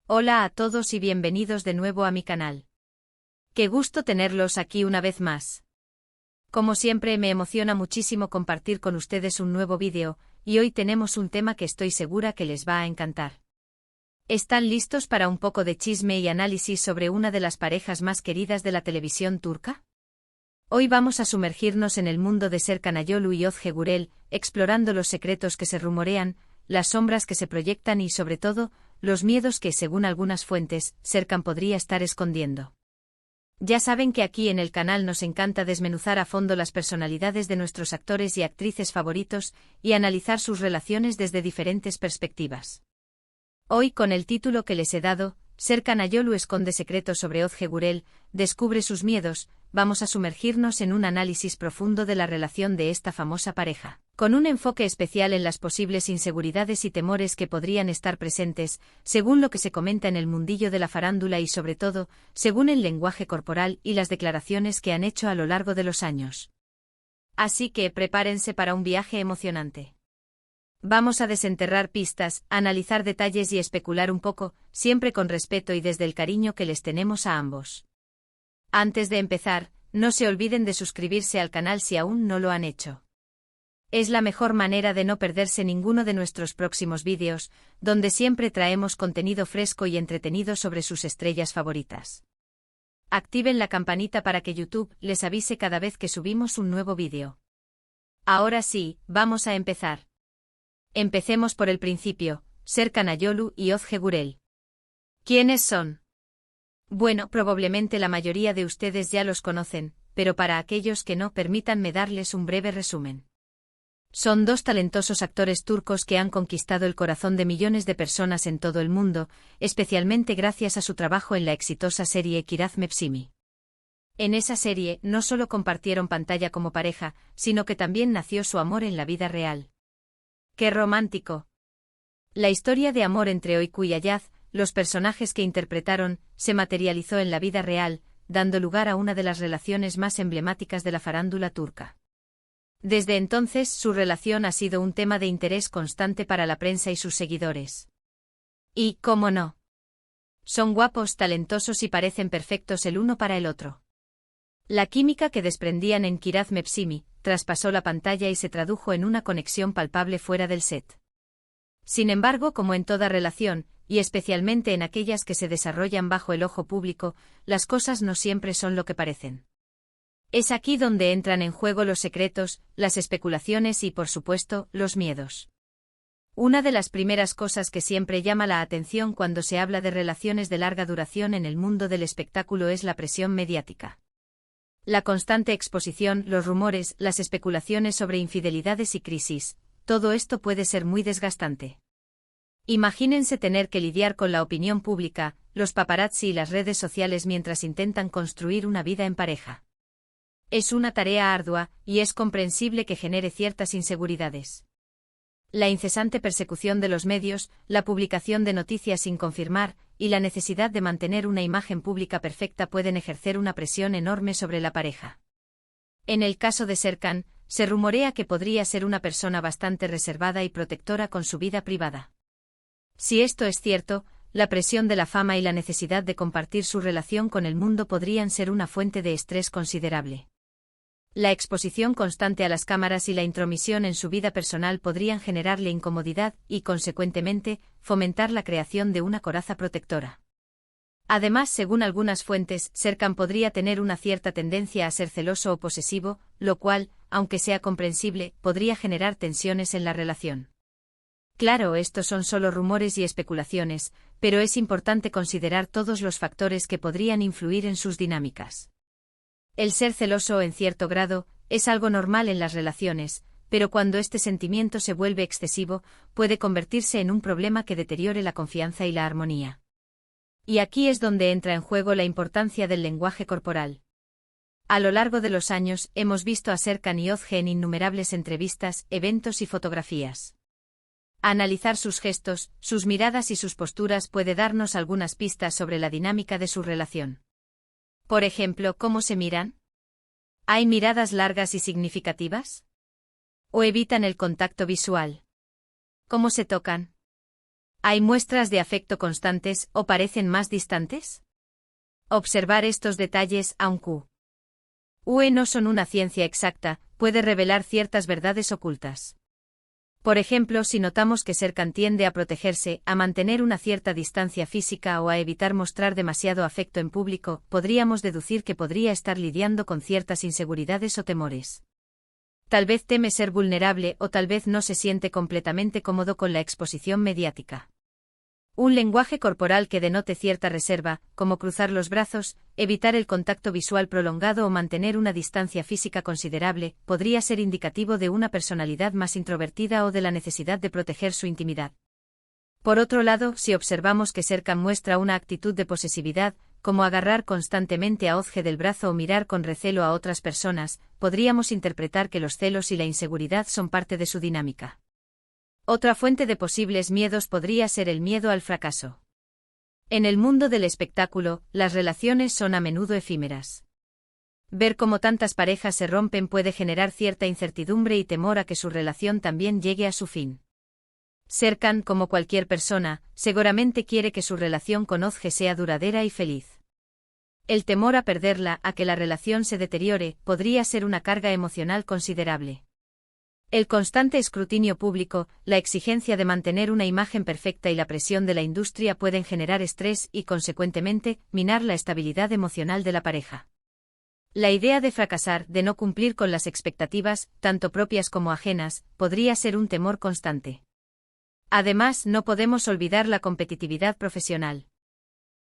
Hola a todos y bienvenidos de nuevo a mi canal. Qué gusto tenerlos aquí una vez más. Como siempre me emociona muchísimo compartir con ustedes un nuevo vídeo, y hoy tenemos un tema que estoy segura que les va a encantar. ¿Están listos para un poco de chisme y análisis sobre una de las parejas más queridas de la televisión turca? Hoy vamos a sumergirnos en el mundo de Serkan Ayolu y Özge Gürel, explorando los secretos que se rumorean, las sombras que se proyectan y, sobre todo, los miedos que, según algunas fuentes, Serkan podría estar escondiendo. Ya saben que aquí en el canal nos encanta desmenuzar a fondo las personalidades de nuestros actores y actrices favoritos y analizar sus relaciones desde diferentes perspectivas. Hoy, con el título que les he dado, Serkan Ayolu esconde secretos sobre Özge Gürel, descubre sus miedos, vamos a sumergirnos en un análisis profundo de la relación de esta famosa pareja, con un enfoque especial en las posibles inseguridades y temores que podrían estar presentes, según lo que se comenta en el mundillo de la farándula y sobre todo, según el lenguaje corporal y las declaraciones que han hecho a lo largo de los años. Así que prepárense para un viaje emocionante. Vamos a desenterrar pistas, analizar detalles y especular un poco, siempre con respeto y desde el cariño que les tenemos a ambos. Antes de empezar, no se olviden de suscribirse al canal si aún no lo han hecho. Es la mejor manera de no perderse ninguno de nuestros próximos vídeos, donde siempre traemos contenido fresco y entretenido sobre sus estrellas favoritas. Activen la campanita para que YouTube les avise cada vez que subimos un nuevo vídeo. Ahora sí, vamos a empezar. Empecemos por el principio, Serkan Ayolu y Özge Gürel. ¿Quiénes son? Bueno, probablemente la mayoría de ustedes ya los conocen, pero para aquellos que no, permítanme darles un breve resumen. Son dos talentosos actores turcos que han conquistado el corazón de millones de personas en todo el mundo, especialmente gracias a su trabajo en la exitosa serie Kiraz Mevsimi. En esa serie no solo compartieron pantalla como pareja, sino que también nació su amor en la vida real. ¡Qué romántico! La historia de amor entre Öykü y Ayaz, los personajes que interpretaron, se materializó en la vida real, dando lugar a una de las relaciones más emblemáticas de la farándula turca. Desde entonces su relación ha sido un tema de interés constante para la prensa y sus seguidores. Y, cómo no, son guapos, talentosos y parecen perfectos el uno para el otro. La química que desprendían en Kiraz Mevsimi traspasó la pantalla y se tradujo en una conexión palpable fuera del set. Sin embargo, como en toda relación, y especialmente en aquellas que se desarrollan bajo el ojo público, las cosas no siempre son lo que parecen. Es aquí donde entran en juego los secretos, las especulaciones y, por supuesto, los miedos. Una de las primeras cosas que siempre llama la atención cuando se habla de relaciones de larga duración en el mundo del espectáculo es la presión mediática. La constante exposición, los rumores, las especulaciones sobre infidelidades y crisis, todo esto puede ser muy desgastante. Imagínense tener que lidiar con la opinión pública, los paparazzi y las redes sociales mientras intentan construir una vida en pareja. Es una tarea ardua, y es comprensible que genere ciertas inseguridades. La incesante persecución de los medios, la publicación de noticias sin confirmar, y la necesidad de mantener una imagen pública perfecta pueden ejercer una presión enorme sobre la pareja. En el caso de Serkan, se rumorea que podría ser una persona bastante reservada y protectora con su vida privada. Si esto es cierto, la presión de la fama y la necesidad de compartir su relación con el mundo podrían ser una fuente de estrés considerable. La exposición constante a las cámaras y la intromisión en su vida personal podrían generarle incomodidad y, consecuentemente, fomentar la creación de una coraza protectora. Además, según algunas fuentes, Serkan podría tener una cierta tendencia a ser celoso o posesivo, lo cual, aunque sea comprensible, podría generar tensiones en la relación. Claro, estos son solo rumores y especulaciones, pero es importante considerar todos los factores que podrían influir en sus dinámicas. El ser celoso, en cierto grado, es algo normal en las relaciones, pero cuando este sentimiento se vuelve excesivo, puede convertirse en un problema que deteriore la confianza y la armonía. Y aquí es donde entra en juego la importancia del lenguaje corporal. A lo largo de los años, hemos visto a Serkan y Özge en innumerables entrevistas, eventos y fotografías. Analizar sus gestos, sus miradas y sus posturas puede darnos algunas pistas sobre la dinámica de su relación. Por ejemplo, ¿cómo se miran? ¿Hay miradas largas y significativas? ¿O evitan el contacto visual? ¿Cómo se tocan? ¿Hay muestras de afecto constantes o parecen más distantes? Observar estos detalles, aunque no son una ciencia exacta, puede revelar ciertas verdades ocultas. Por ejemplo, si notamos que Serkan tiende a protegerse, a mantener una cierta distancia física o a evitar mostrar demasiado afecto en público, podríamos deducir que podría estar lidiando con ciertas inseguridades o temores. Tal vez teme ser vulnerable o tal vez no se siente completamente cómodo con la exposición mediática. Un lenguaje corporal que denote cierta reserva, como cruzar los brazos, evitar el contacto visual prolongado o mantener una distancia física considerable, podría ser indicativo de una personalidad más introvertida o de la necesidad de proteger su intimidad. Por otro lado, si observamos que Serkan muestra una actitud de posesividad, como agarrar constantemente a Özge del brazo o mirar con recelo a otras personas, podríamos interpretar que los celos y la inseguridad son parte de su dinámica. Otra fuente de posibles miedos podría ser el miedo al fracaso. En el mundo del espectáculo, las relaciones son a menudo efímeras. Ver cómo tantas parejas se rompen puede generar cierta incertidumbre y temor a que su relación también llegue a su fin. Serkan, como cualquier persona, seguramente quiere que su relación con Özge sea duradera y feliz. El temor a perderla, a que la relación se deteriore, podría ser una carga emocional considerable. El constante escrutinio público, la exigencia de mantener una imagen perfecta y la presión de la industria pueden generar estrés y, consecuentemente, minar la estabilidad emocional de la pareja. La idea de fracasar, de no cumplir con las expectativas, tanto propias como ajenas, podría ser un temor constante. Además, no podemos olvidar la competitividad profesional.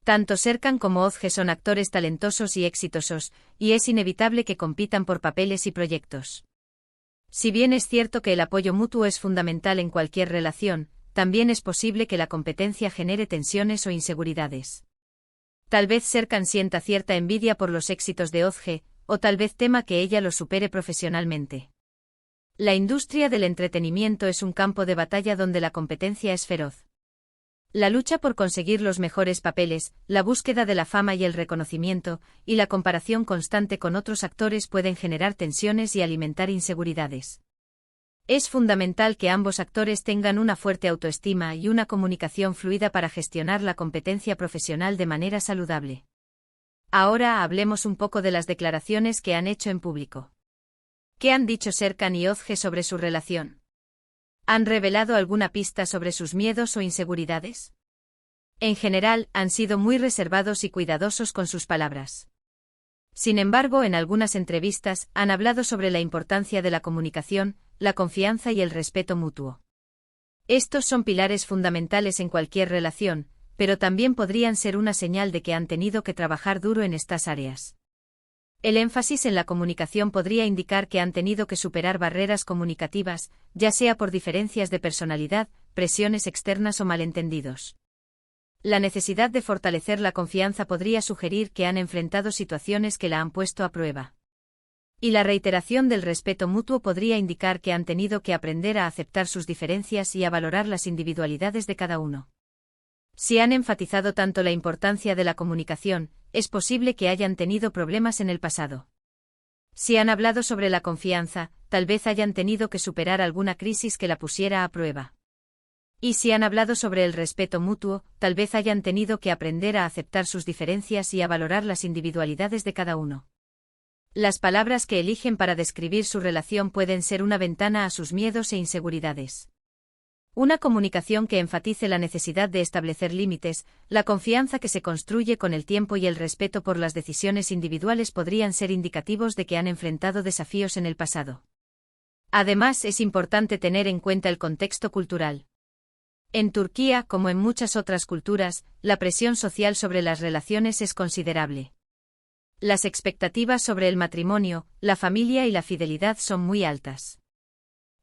Tanto Serkan como Özge son actores talentosos y exitosos, y es inevitable que compitan por papeles y proyectos. Si bien es cierto que el apoyo mutuo es fundamental en cualquier relación, también es posible que la competencia genere tensiones o inseguridades. Tal vez Serkan sienta cierta envidia por los éxitos de Özge, o tal vez tema que ella lo supere profesionalmente. La industria del entretenimiento es un campo de batalla donde la competencia es feroz. La lucha por conseguir los mejores papeles, la búsqueda de la fama y el reconocimiento, y la comparación constante con otros actores pueden generar tensiones y alimentar inseguridades. Es fundamental que ambos actores tengan una fuerte autoestima y una comunicación fluida para gestionar la competencia profesional de manera saludable. Ahora hablemos un poco de las declaraciones que han hecho en público. ¿Qué han dicho Serkan y Özge sobre su relación? ¿Han revelado alguna pista sobre sus miedos o inseguridades? En general, han sido muy reservados y cuidadosos con sus palabras. Sin embargo, en algunas entrevistas, han hablado sobre la importancia de la comunicación, la confianza y el respeto mutuo. Estos son pilares fundamentales en cualquier relación, pero también podrían ser una señal de que han tenido que trabajar duro en estas áreas. El énfasis en la comunicación podría indicar que han tenido que superar barreras comunicativas, ya sea por diferencias de personalidad, presiones externas o malentendidos. La necesidad de fortalecer la confianza podría sugerir que han enfrentado situaciones que la han puesto a prueba. Y la reiteración del respeto mutuo podría indicar que han tenido que aprender a aceptar sus diferencias y a valorar las individualidades de cada uno. Si han enfatizado tanto la importancia de la comunicación, es posible que hayan tenido problemas en el pasado. Si han hablado sobre la confianza, tal vez hayan tenido que superar alguna crisis que la pusiera a prueba. Y si han hablado sobre el respeto mutuo, tal vez hayan tenido que aprender a aceptar sus diferencias y a valorar las individualidades de cada uno. Las palabras que eligen para describir su relación pueden ser una ventana a sus miedos e inseguridades. Una comunicación que enfatice la necesidad de establecer límites, la confianza que se construye con el tiempo y el respeto por las decisiones individuales podrían ser indicativos de que han enfrentado desafíos en el pasado. Además, es importante tener en cuenta el contexto cultural. En Turquía, como en muchas otras culturas, la presión social sobre las relaciones es considerable. Las expectativas sobre el matrimonio, la familia y la fidelidad son muy altas.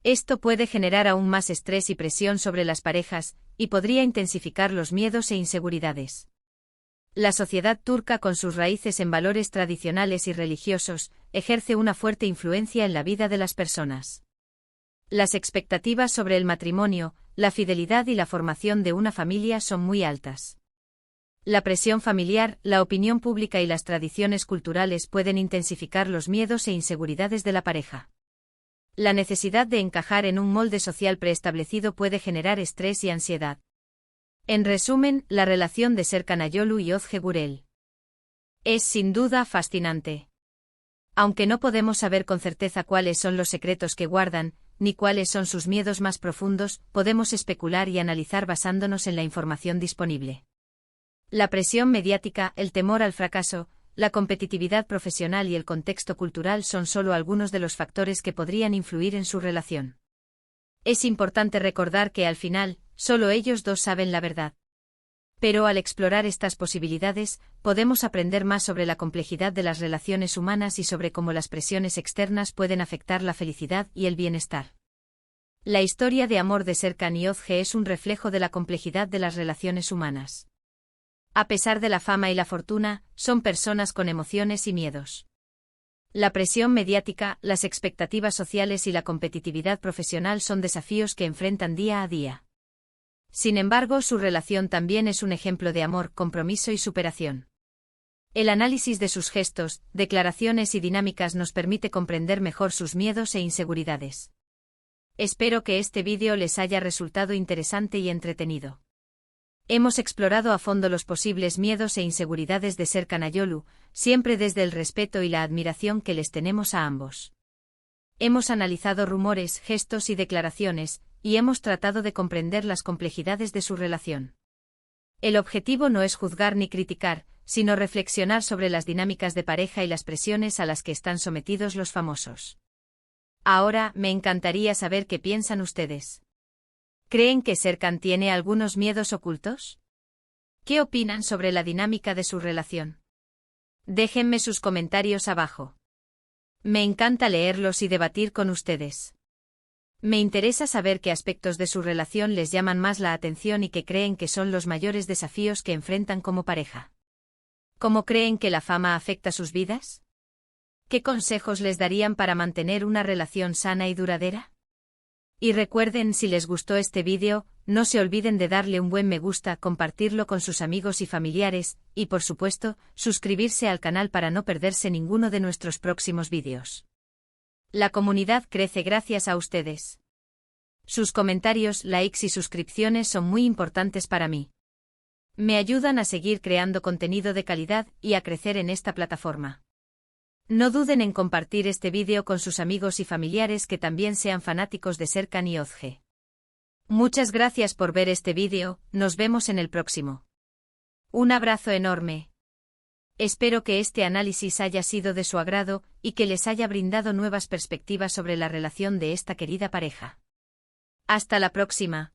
Esto puede generar aún más estrés y presión sobre las parejas, y podría intensificar los miedos e inseguridades. La sociedad turca, con sus raíces en valores tradicionales y religiosos, ejerce una fuerte influencia en la vida de las personas. Las expectativas sobre el matrimonio, la fidelidad y la formación de una familia son muy altas. La presión familiar, la opinión pública y las tradiciones culturales pueden intensificar los miedos e inseguridades de la pareja. La necesidad de encajar en un molde social preestablecido puede generar estrés y ansiedad. En resumen, la relación de Serkan Ayolu y Ozge Gürel es sin duda fascinante. Aunque no podemos saber con certeza cuáles son los secretos que guardan, ni cuáles son sus miedos más profundos, podemos especular y analizar basándonos en la información disponible. La presión mediática, el temor al fracaso, la competitividad profesional y el contexto cultural son solo algunos de los factores que podrían influir en su relación. Es importante recordar que al final, solo ellos dos saben la verdad. Pero al explorar estas posibilidades, podemos aprender más sobre la complejidad de las relaciones humanas y sobre cómo las presiones externas pueden afectar la felicidad y el bienestar. La historia de amor de Serkan y Ozge es un reflejo de la complejidad de las relaciones humanas. A pesar de la fama y la fortuna, son personas con emociones y miedos. La presión mediática, las expectativas sociales y la competitividad profesional son desafíos que enfrentan día a día. Sin embargo, su relación también es un ejemplo de amor, compromiso y superación. El análisis de sus gestos, declaraciones y dinámicas nos permite comprender mejor sus miedos e inseguridades. Espero que este vídeo les haya resultado interesante y entretenido. Hemos explorado a fondo los posibles miedos e inseguridades de Serkan Ayolu, siempre desde el respeto y la admiración que les tenemos a ambos. Hemos analizado rumores, gestos y declaraciones, y hemos tratado de comprender las complejidades de su relación. El objetivo no es juzgar ni criticar, sino reflexionar sobre las dinámicas de pareja y las presiones a las que están sometidos los famosos. Ahora, me encantaría saber qué piensan ustedes. ¿Creen que Serkan tiene algunos miedos ocultos? ¿Qué opinan sobre la dinámica de su relación? Déjenme sus comentarios abajo. Me encanta leerlos y debatir con ustedes. Me interesa saber qué aspectos de su relación les llaman más la atención y qué creen que son los mayores desafíos que enfrentan como pareja. ¿Cómo creen que la fama afecta sus vidas? ¿Qué consejos les darían para mantener una relación sana y duradera? Y recuerden, si les gustó este vídeo, no se olviden de darle un buen me gusta, compartirlo con sus amigos y familiares, y por supuesto, suscribirse al canal para no perderse ninguno de nuestros próximos vídeos. La comunidad crece gracias a ustedes. Sus comentarios, likes y suscripciones son muy importantes para mí. Me ayudan a seguir creando contenido de calidad y a crecer en esta plataforma. No duden en compartir este vídeo con sus amigos y familiares que también sean fanáticos de Serkan y Ozge. Muchas gracias por ver este vídeo, nos vemos en el próximo. Un abrazo enorme. Espero que este análisis haya sido de su agrado y que les haya brindado nuevas perspectivas sobre la relación de esta querida pareja. Hasta la próxima.